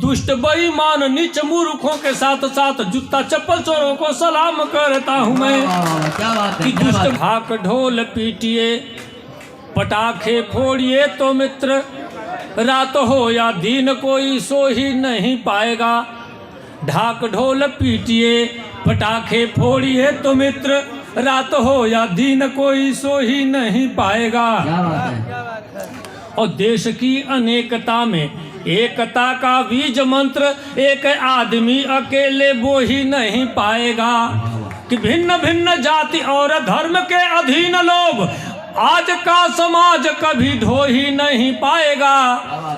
दुष्ट बेईमान नीच मूर्खों के साथ साथ जूता चप्पल चोरों को सलाम करता हूँ मैं। क्या बात है, कि दुष्ट भाक ढोल पीटिए पटाखे फोड़िए तो मित्र रात हो या दिन कोई सो ही नहीं पाएगा। ढाक ढोल पीटिए पटाखे फोड़िए तो मित्र रात हो या दिन कोई सो ही नहीं पाएगा। क्या बात है। और देश की अनेकता में एकता का बीज मंत्र एक आदमी अकेले वो ही नहीं पाएगा। कि भिन्न भिन्न जाति और धर्म के अधीन लोग आज का समाज कभी ढो ही नहीं पाएगा।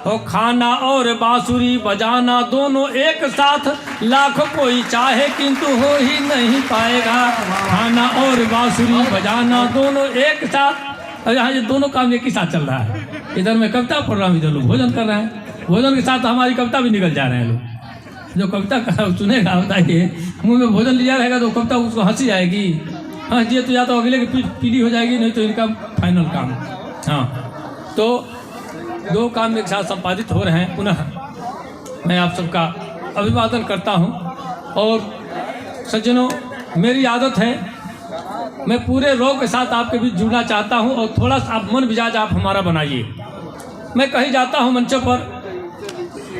तो खाना और बांसुरी बजाना दोनों एक साथ लाख कोई चाहे किंतु हो ही नहीं पाएगा। खाना और बांसुरी बजाना दोनों एक साथ, यहाँ ये दोनों काम एक ही साथ चल रहा है। इधर मैं कविता पढ़ रहा हूँ, इधर लोग भोजन कर रहे हैं, भोजन के साथ हमारी कविता भी निकल जा रहे हैं। लोग जो कविता सुनेगा बताइए, मुंह में भोजन लिया रहेगा तो कविता उसको हंसी आएगी। हाँ जी, तो या तो अगले की पीली हो जाएगी, नहीं तो इनका फाइनल काम। हाँ, तो दो काम एक साथ संपादित हो रहे हैं। पुनः मैं आप सबका अभिवादन करता हूँ। और सज्जनों, मेरी आदत है मैं पूरे रोग के साथ आपके बीच जुड़ना चाहता हूँ और थोड़ा सा आप मन मिजाज आप हमारा बनाइए। मैं कहीं जाता हूँ मंचों पर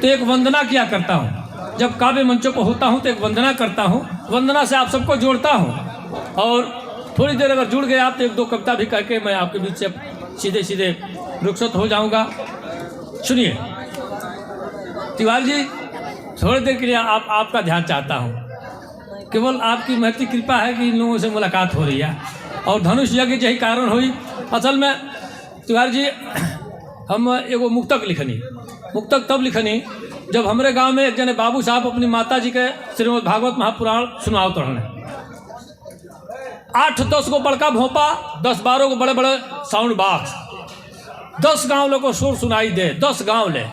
तो एक वंदना किया करता हूँ। जब काव्य मंचों पर होता हूँ तो एक वंदना करता हूँ। वंदना से आप सबको जोड़ता हूँ और थोड़ी देर अगर जुड़ गए आप तो एक दो कविता भी करके मैं आपके बीच से सीधे सीधे रुखसत हो जाऊँगा। सुनिए तिवारी जी, थोड़ी देर के लिए आपका ध्यान चाहता हूँ। केवल आपकी महती कृपा है कि इन लोगों से मुलाकात हो रही है और धनुष यज्ञ यही कारण हुई। असल में तिवारी जी, हम एगो मुक्तक लिखनी, मुक्तक तब लिखनी जब हमारे गांव में एक जने बाबू साहब अपनी माता जी के श्रीमद् भागवत महापुराण सुनाओ तोड़ने। 8-10 को बड़का भोपा, 10-12 को बड़े बड़े साउंड बॉक्स, 10 गाँव लोग को शोर सुनाई दे। 10 गाँव ले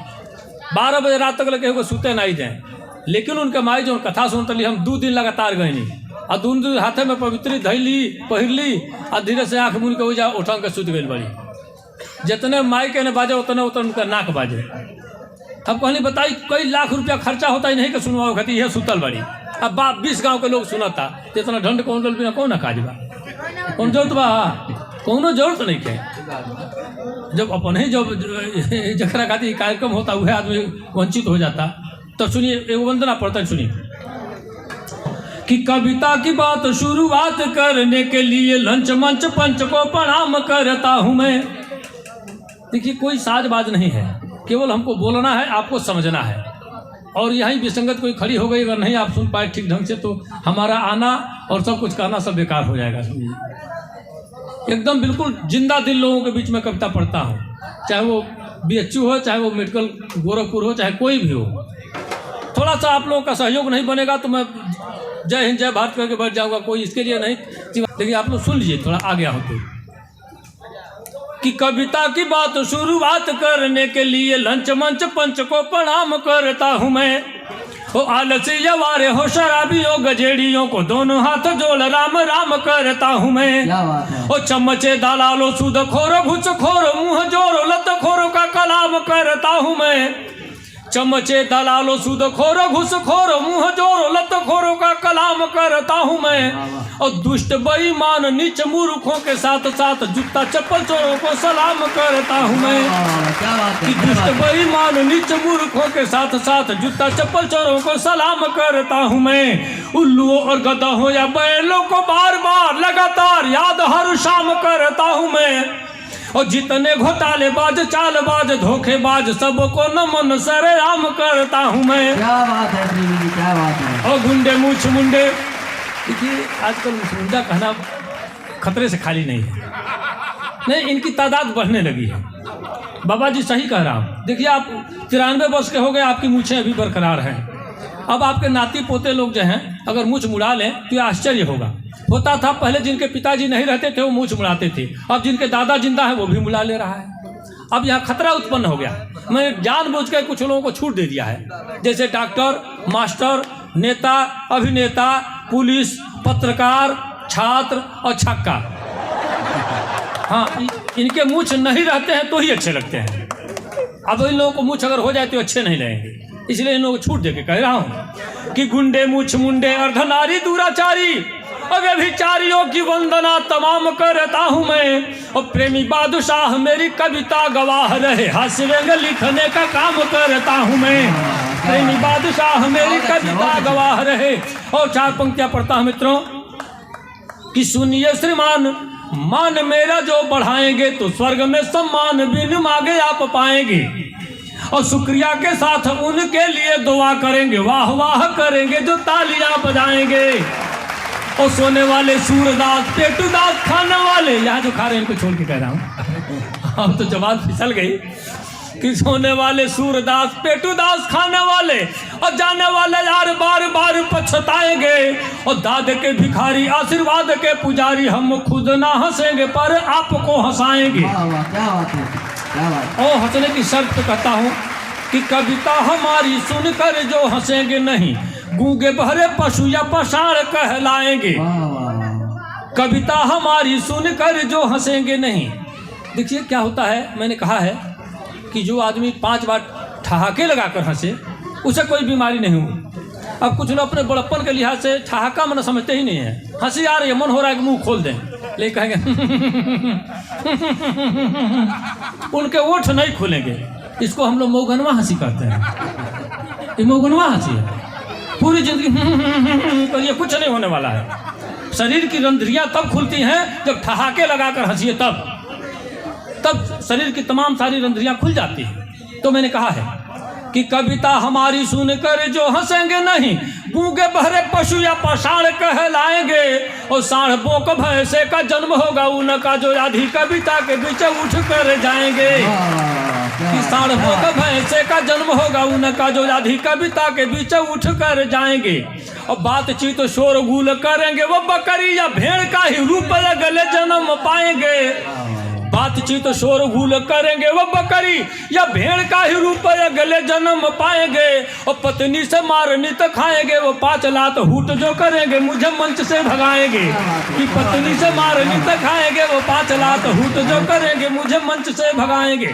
12 बजे रात तक लगे सूते नहीं दें। लेकिन उनके माई जो कथा सुनते ली, हम 2 दिन लगातार गए नहीं और 2 दिन हाथे में पवित्री धैली पहिरली और धीरे से आँख मुन के उजा उठा के सुत गई बड़ी। जितने माई के ने बाजे उतने उनका नाक बाजे। अब कहनी बताई कई लाख रुपया खर्चा होता ही नहीं कि सुनवाओ खाती यह सुतल बड़ी। अब 20 गांव के लोग सुनता तो इतना ढंड कौन बिना कौन काज बा, कौन जरूरत बा, कौनो जरूरत नहीं है। जब अपन ही जब जकरा खाती कार्यक्रम होता वह आदमी वंचित हो जाता। तो सुनिए एक वंदना पढ़ता है, सुनिए। कि कविता की बात शुरुआत करने के लिए लंच मंच पंच को प्रणाम करता हूं मैं। देखिए कोई साजबाज नहीं है, केवल हमको बोलना है, आपको समझना है। और यहीं विसंगत कोई खड़ी हो गई, अगर नहीं आप सुन पाए ठीक ढंग से तो हमारा आना और सब कुछ कहना सब बेकार हो जाएगा। समझिए एकदम बिल्कुल जिंदा दिल लोगों के बीच में कविता पढ़ता हूँ, चाहे वो BHU हो, चाहे वो मेडिकल गोरखपुर हो, चाहे कोई भी हो। थोड़ा सा आप लोगों का सहयोग नहीं बनेगा तो मैं जय हिंद जय भारत करके बैठ जाऊंगा, कोई इसके लिए नहीं। लेकिन आप लोग सुन लीजिए, थोड़ा आ गया हो तो। कि कविता की बात शुरुआत करने के लिए लंच मंच पंच को प्रणाम करता हूं मैं। वो आलसी जवारे हो शराबियों गजेड़ियों को दोनों हाथ जोड़ राम राम करता हूं मैं। ओ चम्मचे दलालो सुद खोरो घुस खोरो मुंह जोरो लत खोरो का कलाम करता हूं मैं। चम्मचे दलालो सुद खोरो घुस खोरो मुंह जोरो लत खोरो का कलाम करता हूं मैं। और दुष्ट बेईमान नीच मूर्खों के साथ साथ जूता चप्पल चोरों को सलाम करता हूं मैं। क्या बात है। कि दुष्ट बेईमान नीच मूर्खों के साथ साथ जूता चप्पल चोरों को सलाम करता हूं मैं। उल्लुओं और गधाओं या बैलों को बार बार लगातार याद हर शाम करता हूं मैं। और जितने घोटालेबाज चालबाज धोखेबाज सबको नमन सरेआम करता हूं मैं। क्या बात है जी, क्या बात है। और गुंडे मूछ मुंडे, देखिए आजकल मुंडा कहना खतरे से खाली नहीं है, नहीं इनकी तादाद बढ़ने लगी है। बाबा जी सही कह रहा हूँ। देखिए आप 93 वर्ष के हो गए, आपकी मूछें अभी बरकरार हैं। अब आपके नाती पोते लोग जो हैं अगर मूछ मुड़ा लें तो ये आश्चर्य होता था। पहले जिनके पिताजी नहीं रहते थे वो मूछ मुड़ाते थे, अब जिनके दादा जिंदा है वो भी मुड़ा ले रहा है। अब यहाँ खतरा उत्पन्न हो गया। मैं जानबूझ के कुछ लोगों को छूट दे दिया है, जैसे डॉक्टर, मास्टर, नेता, अभिनेता, पुलिस, पत्रकार, छात्र और छक्का। हाँ, इनके मूछ नहीं रहते हैं तो ही अच्छे लगते हैं। अब इन लोगों को मूछ अगर हो जाए तो अच्छे नहीं लगेंगे। इसलिए इन लोगों को छूट दे के कह रहा हूँ कि गुंडे मुछ मुंडे अर्धनारी दुराचारी व्यभिचारियों की वंदना तमाम करता हूँ मैं, और प्रेमी बादशाह मेरी कविता गवाह रहे, हास्य व्यंग लिखने का काम करता हूँ मैं, प्रेमी बादशाह मेरी कविता गवाह रहे। और 4 पंक्तियां पढ़ता हूँ मित्रों कि सुनिए श्रीमान, मान मेरा जो बढ़ाएंगे तो स्वर्ग में सम्मान बिन मांगे आप पाएंगे, और शुक्रिया के साथ उनके लिए दुआ करेंगे, वाह वाह करेंगे जो तालियां बजाएंगे। और सोने वाले सूरदास पेटूदास खाने वाले, यहाँ जो खा रहे हैं इनको छोड़ के कह रहा हूँ, अब तो जवाब फिसल गई कि सोने वाले सूरदास पेटूदास खाने वाले और जाने वाले यार बार बार पछताएंगे, और दाद के भिखारी आशीर्वाद के पुजारी हम खुद ना हंसेंगे पर आपको हंसाएंगे। वाह वाह, क्या बात है, क्या बात। और हंसने की शर्त पे कहता हूँ कि कविता हमारी सुनकर जो हंसेंगे नहीं, गूंगे बहरे पशु या पषाण कहलाएंगे। वाह वाह, कविता हमारी सुनकर जो हंसेंगे नहीं। देखिए क्या होता है, मैंने कहा है कि जो आदमी 5 बार ठहाके लगाकर हंसे उसे कोई बीमारी नहीं हुई। अब कुछ लोग अपने बड़प्पन के लिहाज से ठहाका मन समझते ही नहीं है, हंसी आ रही है मन हो रहा है कि मुंह खोल दें, लेकिन कहेंगे उनके ओठ नहीं खुलेंगे। इसको हम लोग मौगनवा हंसी कहते हैं, ये मौगनवा हंसी है। पूरी जिंदगी करिए कुछ नहीं होने वाला है। शरीर की रंध्रियां तब खुलती हैं जब ठहाके लगाकर हंसिए, तब शरीर की तमाम सारी रंध्रियां खुल जाती हैं। तो मैंने कहा है कि कविता हमारी सुनकर जो हंसेंगे नहीं, गूंगे बहरे पशु या पाषाण कहलाएंगे, और साढ़ बोक भैंसे का जन्म होगा उनका जो आधी कविता के बीच उठ कर जाएंगे। कि साढ़ बोक भैंसे का जन्म होगा उनका जो आधी कविता के बीच उठ कर जाएंगे, और बातचीत शोर गुल करेंगे वो बकरी या भेड़ का ही रूप गले जन्म पाएंगे। बातचीत शोर गुल करेंगे वो बकरी या भेड़ का ही रूप गले जन्म पाएंगे, और पत्नी से मार नित खाएंगे वो 5 लात हूट जो करेंगे मुझे मंच से भगाएंगे। कि पत्नी से मार नित खाएंगे वो 5 लात हूट जो करेंगे मुझे मंच से भगाएंगे।